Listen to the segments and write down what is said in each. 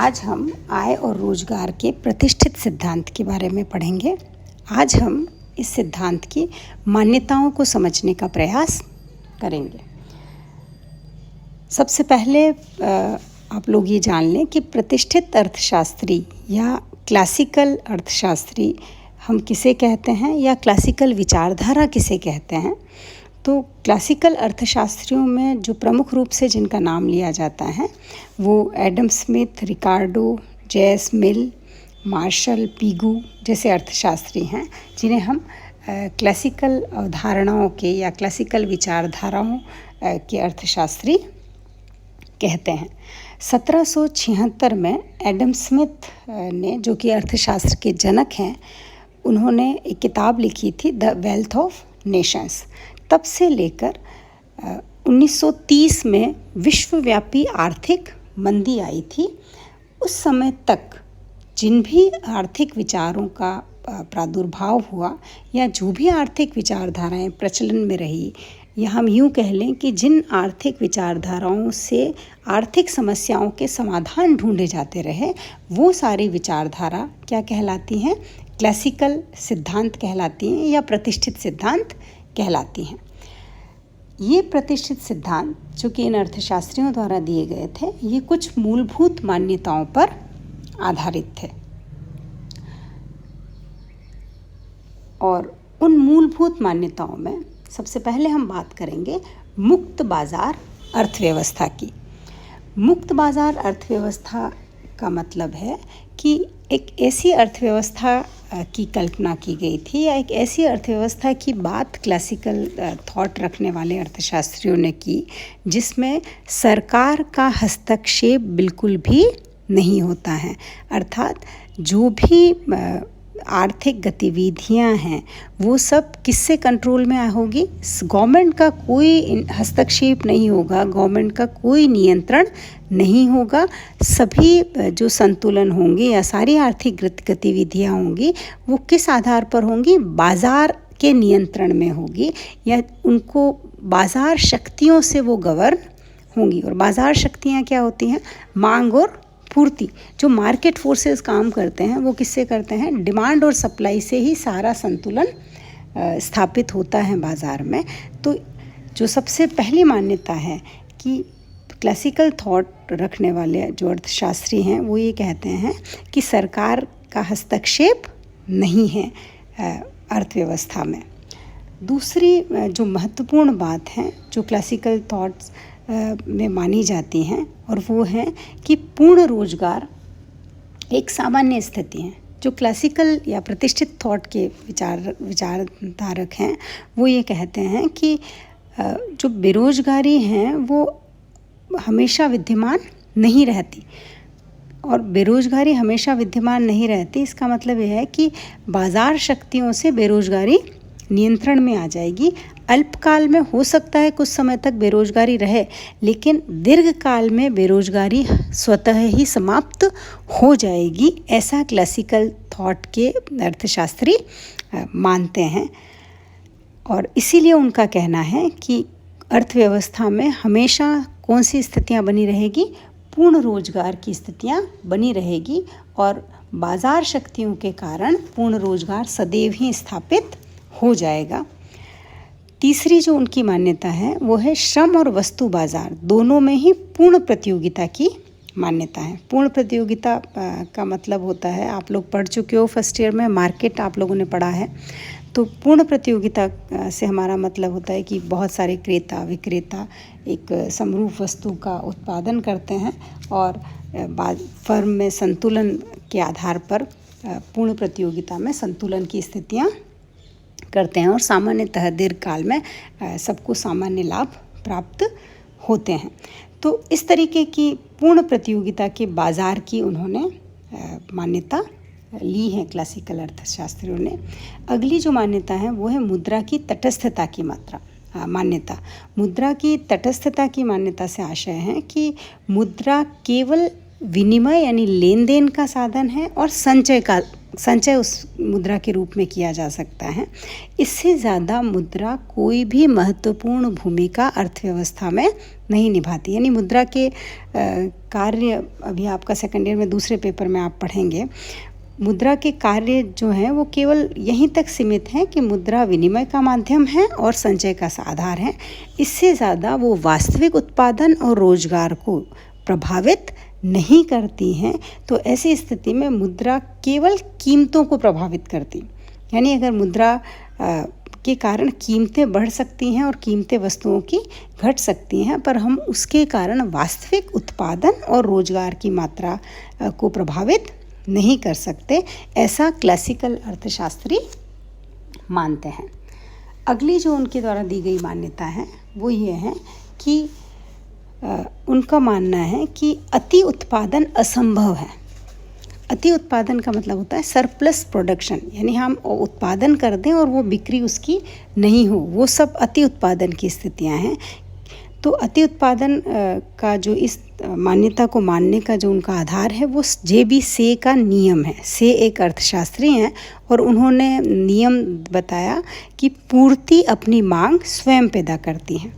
आज हम आय और रोजगार के प्रतिष्ठित सिद्धांत के बारे में पढ़ेंगे। आज हम इस सिद्धांत की मान्यताओं को समझने का प्रयास करेंगे। सबसे पहले आप लोग ये जान लें कि प्रतिष्ठित अर्थशास्त्री या क्लासिकल अर्थशास्त्री हम किसे कहते हैं या क्लासिकल विचारधारा किसे कहते हैं। तो क्लासिकल अर्थशास्त्रियों में जो प्रमुख रूप से जिनका नाम लिया जाता है वो एडम स्मिथ, रिकार्डो, जेएस मिल, मार्शल पीगू जैसे अर्थशास्त्री हैं, जिन्हें हम क्लासिकल अवधारणाओं के या क्लासिकल विचारधाराओं के अर्थशास्त्री कहते हैं। 1776 में एडम स्मिथ ने, जो कि अर्थशास्त्र के जनक हैं, उन्होंने एक किताब लिखी थी द वेल्थ ऑफ नेशंस। तब से लेकर 1930 में विश्वव्यापी आर्थिक मंदी आई थी। उस समय तक जिन भी आर्थिक विचारों का प्रादुर्भाव हुआ या जो भी आर्थिक विचारधाराएं प्रचलन में रही, या हम यूँ कह लें कि जिन आर्थिक विचारधाराओं से आर्थिक समस्याओं के समाधान ढूंढे जाते रहे, वो सारी विचारधारा क्या कहलाती हैं? क्लासिकल सिद्धांत कहलाती हैं या प्रतिष्ठित सिद्धांत कहलाती हैं। ये प्रतिष्ठित सिद्धांत जो कि इन अर्थशास्त्रियों द्वारा दिए गए थे, ये कुछ मूलभूत मान्यताओं पर आधारित थे। और उन मूलभूत मान्यताओं में सबसे पहले हम बात करेंगे मुक्त बाजार अर्थव्यवस्था की। मुक्त बाजार अर्थव्यवस्था का मतलब है कि एक ऐसी अर्थव्यवस्था की कल्पना की गई थी या एक ऐसी अर्थव्यवस्था की बात क्लासिकल थॉट रखने वाले अर्थशास्त्रियों ने की जिसमें सरकार का हस्तक्षेप बिल्कुल भी नहीं होता है। अर्थात जो भी आर्थिक गतिविधियां हैं वो सब किससे कंट्रोल में होगी? गवर्नमेंट का कोई हस्तक्षेप नहीं होगा, गवर्नमेंट का कोई नियंत्रण नहीं होगा। सभी जो संतुलन होंगे या सारी आर्थिक गतिविधियां होंगी वो किस आधार पर होंगी? बाजार के नियंत्रण में होगी या उनको बाजार शक्तियों से वो गवर्न होंगी। और बाजार शक्तियां क्या होती हैं? मांग और पूर्ति। जो मार्केट फोर्सेस काम करते हैं वो किससे करते हैं? डिमांड और सप्लाई से ही सारा संतुलन स्थापित होता है बाज़ार में। तो जो सबसे पहली मान्यता है कि क्लासिकल थॉट रखने वाले जो अर्थशास्त्री हैं वो ये कहते हैं कि सरकार का हस्तक्षेप नहीं है अर्थव्यवस्था में। दूसरी जो महत्वपूर्ण बात है जो क्लासिकल थॉट्स में मानी जाती हैं, और वो है कि पूर्ण रोजगार एक सामान्य स्थिति है। जो क्लासिकल या प्रतिष्ठित थॉट के विचारधारक हैं वो ये कहते हैं कि जो बेरोजगारी है वो हमेशा विद्यमान नहीं रहती। और बेरोजगारी हमेशा विद्यमान नहीं रहती, इसका मतलब यह है कि बाजार शक्तियों से बेरोजगारी नियंत्रण में आ जाएगी। अल्पकाल में हो सकता है कुछ समय तक बेरोजगारी रहे, लेकिन दीर्घकाल में बेरोजगारी स्वतः ही समाप्त हो जाएगी, ऐसा क्लासिकल थॉट के अर्थशास्त्री मानते हैं। और इसीलिए उनका कहना है कि अर्थव्यवस्था में हमेशा कौन सी स्थितियां बनी रहेगी? पूर्ण रोजगार की स्थितियां बनी रहेगी और बाजार शक्तियों के कारण पूर्ण रोजगार सदैव ही स्थापित हो जाएगा। तीसरी जो उनकी मान्यता है वो है श्रम और वस्तु बाजार दोनों में ही पूर्ण प्रतियोगिता की मान्यता है। पूर्ण प्रतियोगिता का मतलब होता है, आप लोग पढ़ चुके हो फर्स्ट ईयर में, मार्केट आप लोगों ने पढ़ा है। तो पूर्ण प्रतियोगिता से हमारा मतलब होता है कि बहुत सारे क्रेता विक्रेता एक समरूप वस्तु का उत्पादन करते हैं और फर्म में संतुलन के आधार पर पूर्ण प्रतियोगिता में संतुलन की स्थितियाँ करते हैं और सामान्यतः दीर्घकाल में सबको सामान्य लाभ प्राप्त होते हैं। तो इस तरीके की पूर्ण प्रतियोगिता के बाजार की उन्होंने मान्यता ली है क्लासिकल अर्थशास्त्रियों ने। अगली जो मान्यता है वो है मुद्रा की तटस्थता की मान्यता। मुद्रा की तटस्थता की मान्यता से आशय है कि मुद्रा केवल विनिमय यानी लेन देन का साधन है और संचय संचय उस मुद्रा के रूप में किया जा सकता है। इससे ज़्यादा मुद्रा कोई भी महत्वपूर्ण भूमिका अर्थव्यवस्था में नहीं निभाती। यानी मुद्रा के कार्य, अभी आपका सेकंड ईयर में दूसरे पेपर में आप पढ़ेंगे, मुद्रा के कार्य जो हैं वो केवल यहीं तक सीमित हैं कि मुद्रा विनिमय का माध्यम है और संचय का आधार है। इससे ज़्यादा वो वास्तविक उत्पादन और रोजगार को प्रभावित नहीं करती हैं। तो ऐसी स्थिति में मुद्रा केवल कीमतों को प्रभावित करती, यानी अगर मुद्रा के कारण कीमतें बढ़ सकती हैं और कीमतें वस्तुओं की घट सकती हैं, पर हम उसके कारण वास्तविक उत्पादन और रोजगार की मात्रा को प्रभावित नहीं कर सकते, ऐसा क्लासिकल अर्थशास्त्री मानते हैं। अगली जो उनके द्वारा दी गई मान्यता है वो ये है कि उनका मानना है कि अति उत्पादन असंभव है। अति उत्पादन का मतलब होता है सरप्लस प्रोडक्शन, यानी हम उत्पादन कर दें और वो बिक्री उसकी नहीं हो, वो सब अति उत्पादन की स्थितियां हैं। तो अति उत्पादन का जो इस मान्यता को मानने का जो उनका आधार है वो जे.बी. से का नियम है। से एक अर्थशास्त्री हैं और उन्होंने नियम बताया कि पूर्ति अपनी मांग स्वयं पैदा करती है।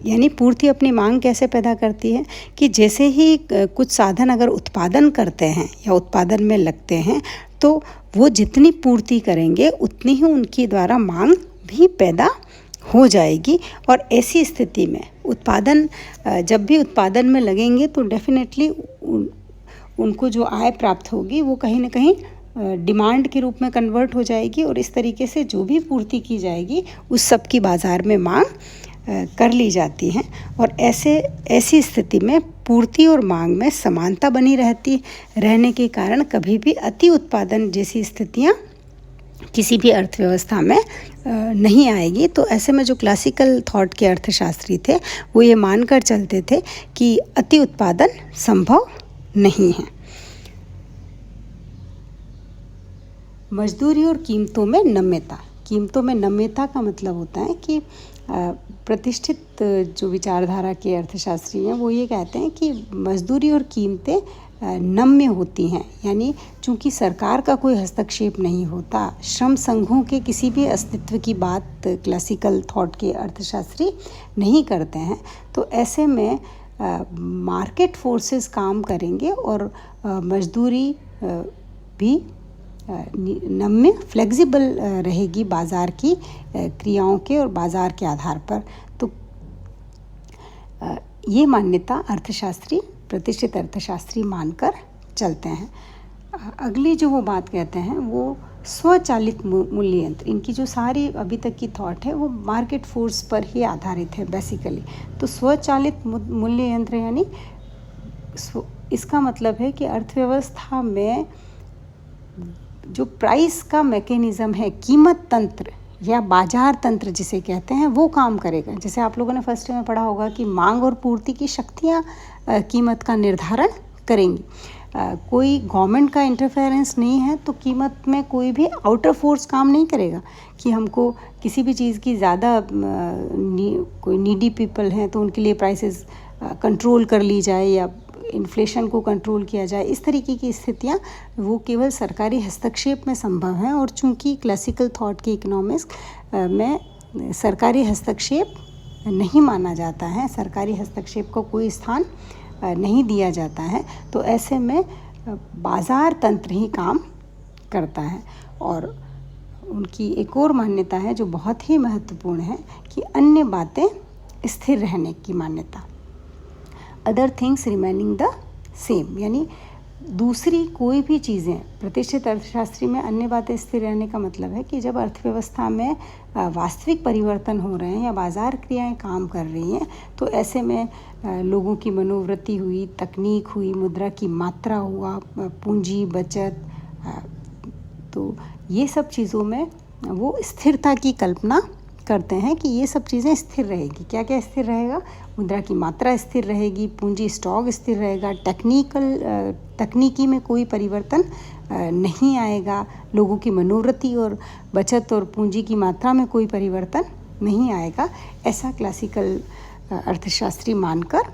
यानी पूर्ति अपनी मांग कैसे पैदा करती है कि जैसे ही कुछ साधन अगर उत्पादन करते हैं या उत्पादन में लगते हैं तो वो जितनी पूर्ति करेंगे उतनी ही उनकी द्वारा मांग भी पैदा हो जाएगी। और ऐसी स्थिति में उत्पादन, जब भी उत्पादन में लगेंगे तो डेफिनेटली उनको जो आय प्राप्त होगी वो कहीं ना कहीं डिमांड के रूप में कन्वर्ट हो जाएगी और इस तरीके से जो भी पूर्ति की जाएगी उस सब की बाज़ार में मांग कर ली जाती हैं। और ऐसी स्थिति में पूर्ति और मांग में समानता बनी रहने के कारण कभी भी अति उत्पादन जैसी स्थितियां किसी भी अर्थव्यवस्था में नहीं आएगी। तो ऐसे में जो क्लासिकल थॉट के अर्थशास्त्री थे वो ये मानकर चलते थे कि अति उत्पादन संभव नहीं है। मजदूरी और कीमतों में नम्यता। कीमतों में नम्यता का मतलब होता है कि प्रतिष्ठित जो विचारधारा के अर्थशास्त्री हैं वो ये कहते हैं कि मजदूरी और कीमतें नम्य होती हैं, यानी चूंकि सरकार का कोई हस्तक्षेप नहीं होता, श्रम संघों के किसी भी अस्तित्व की बात क्लासिकल थॉट के अर्थशास्त्री नहीं करते हैं। तो ऐसे में मार्केट फोर्सेस काम करेंगे और मजदूरी भी नम्य फ्लेक्सिबल रहेगी बाज़ार की क्रियाओं के और बाज़ार के आधार पर। तो ये मान्यता अर्थशास्त्री, प्रतिष्ठित अर्थशास्त्री मानकर चलते हैं। अगली जो वो बात कहते हैं वो स्वचालित मूल्य यंत्र। इनकी जो सारी अभी तक की थॉट है वो मार्केट फोर्स पर ही आधारित है बेसिकली। तो स्वचालित मूल्य यंत्र यानी इसका मतलब है कि अर्थव्यवस्था में जो प्राइस का मैकेनिज़्म है, कीमत तंत्र या बाजार तंत्र जिसे कहते हैं, वो काम करेगा। जैसे आप लोगों ने फर्स्ट में पढ़ा होगा कि मांग और पूर्ति की शक्तियाँ कीमत का निर्धारण करेंगी। कोई गवर्नमेंट का इंटरफेरेंस नहीं है तो कीमत में कोई भी आउटर फोर्स काम नहीं करेगा कि हमको किसी भी चीज़ की ज़्यादा कोई नीडी पीपल हैं तो उनके लिए प्राइसेस कंट्रोल कर ली जाए या इन्फ्लेशन को कंट्रोल किया जाए। इस तरीके की स्थितियाँ वो केवल सरकारी हस्तक्षेप में संभव हैं। और चूंकि क्लासिकल थॉट के इकोनॉमिक्स में सरकारी हस्तक्षेप नहीं माना जाता है, सरकारी हस्तक्षेप को कोई स्थान नहीं दिया जाता है, तो ऐसे में बाजार तंत्र ही काम करता है। और उनकी एक और मान्यता है जो बहुत ही महत्वपूर्ण है कि अन्य बातें स्थिर रहने की मान्यता, other things remaining the same, यानी दूसरी कोई भी चीज़ें। प्रतिष्ठित अर्थशास्त्री में अन्य बातें स्थिर रहने का मतलब है कि जब अर्थव्यवस्था में वास्तविक परिवर्तन हो रहे हैं या बाजार क्रियाएं काम कर रही हैं तो ऐसे में लोगों की मनोवृत्ति हुई, तकनीक हुई, मुद्रा की मात्रा हुआ, पूंजी बचत, तो ये सब चीज़ों में वो स्थिरता की कल्पना करते हैं कि ये सब चीज़ें स्थिर रहेगी। क्या क्या स्थिर रहेगा? मुद्रा की मात्रा स्थिर रहेगी, पूंजी स्टॉक स्थिर रहेगा, तकनीकी में कोई परिवर्तन नहीं आएगा, लोगों की मनोवृत्ति और बचत और पूंजी की मात्रा में कोई परिवर्तन नहीं आएगा, ऐसा क्लासिकल अर्थशास्त्री मानकर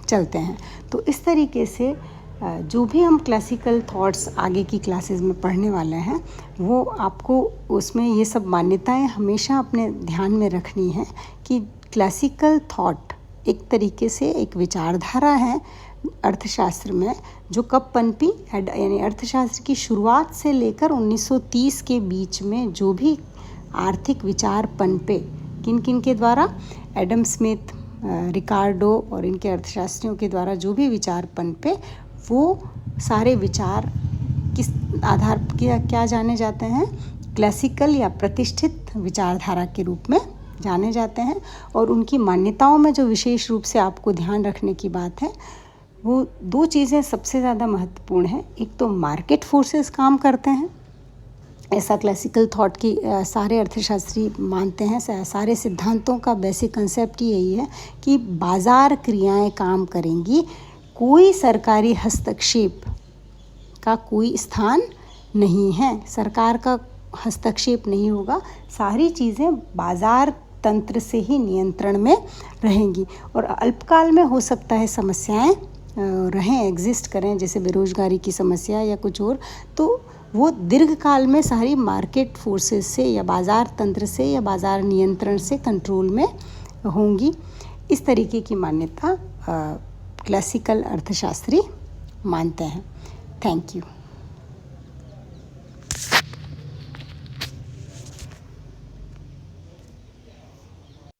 चलते हैं। तो इस तरीके से जो भी हम क्लासिकल थॉट्स आगे की क्लासेस में पढ़ने वाले हैं वो आपको उसमें ये सब मान्यताएं हमेशा अपने ध्यान में रखनी है कि क्लासिकल थॉट एक तरीके से एक विचारधारा है अर्थशास्त्र में जो कब पनपी, यानी अर्थशास्त्र की शुरुआत से लेकर 1930 के बीच में जो भी आर्थिक विचार पनपे, किन किन के द्वारा, एडम स्मिथ, रिकार्डो और इनके अर्थशास्त्रियों के द्वारा जो भी विचार पनपे, वो सारे विचार किस आधार पर क्या जाने जाते हैं, क्लासिकल या प्रतिष्ठित विचारधारा के रूप में जाने जाते हैं। और उनकी मान्यताओं में जो विशेष रूप से आपको ध्यान रखने की बात है वो दो चीज़ें सबसे ज़्यादा महत्वपूर्ण हैं। एक तो मार्केट फोर्सेस काम करते हैं, ऐसा क्लासिकल थॉट की सारे अर्थशास्त्री मानते हैं। सारे सिद्धांतों का बेसिक कंसेप्ट यही है कि बाज़ार क्रियाएं काम करेंगी, कोई सरकारी हस्तक्षेप का कोई स्थान नहीं है, सरकार का हस्तक्षेप नहीं होगा, सारी चीज़ें बाज़ार तंत्र से ही नियंत्रण में रहेंगी। और अल्पकाल में हो सकता है समस्याएं रहें, एग्जिस्ट करें, जैसे बेरोजगारी की समस्या या कुछ और, तो वो दीर्घकाल में सारी मार्केट फोर्सेस से या बाज़ार तंत्र से या बाज़ार नियंत्रण से कंट्रोल में होंगी। इस तरीके की मान्यता क्लासिकल अर्थशास्त्री मानते हैं। Thank you.